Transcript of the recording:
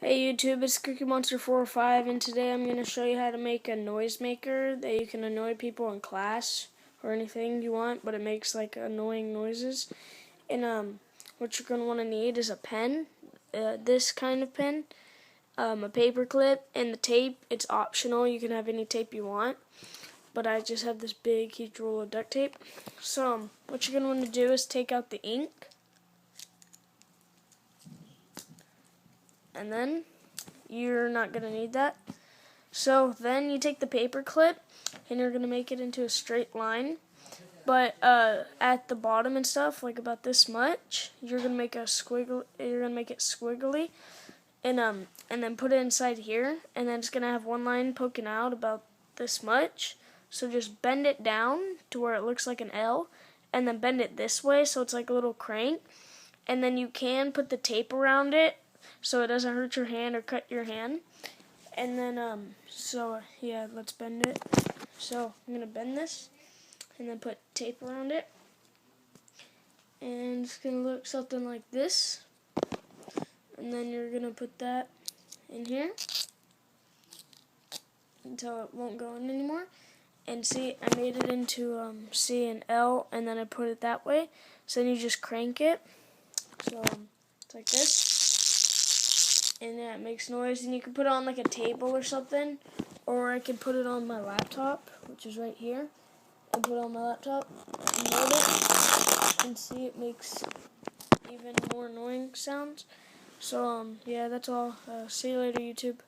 Hey YouTube, it's Cookie Monster 405, and today I'm going to show you how to make a noise maker that you can annoy people in class or anything you want, but it makes like annoying noises. And what you're going to want to need is a pen, this kind of pen, a paper clip, and the tape. It's optional, you can have any tape you want, but I just have this big huge roll of duct tape. So what you're going to want to do is take out the ink, and then you're not going to need that. So then you take the paper clip and you're going to make it into a straight line, but at the bottom and stuff, like about this much, you're going to make a squiggle. You're going to make it squiggly, and then put it inside here, and then it's going to have one line poking out about this much. So just bend it down to where it looks like an L, and then bend it this way so it's like a little crank, and then you can put the tape around it so it doesn't hurt your hand or cut your hand. And then, yeah, let's bend it. So I'm going to bend this and then put tape around it. And it's going to look something like this. And then you're going to put that in here until it won't go in anymore. And see, I made it into C and L, and then I put it that way. So then you just crank it. So it's like this. And yeah, it makes noise, and you can put it on like a table or something, or I can put it on my laptop, which is right here, and put it on my laptop and hold it, and see, it makes even more annoying sounds. So yeah, that's all. See you later, YouTube.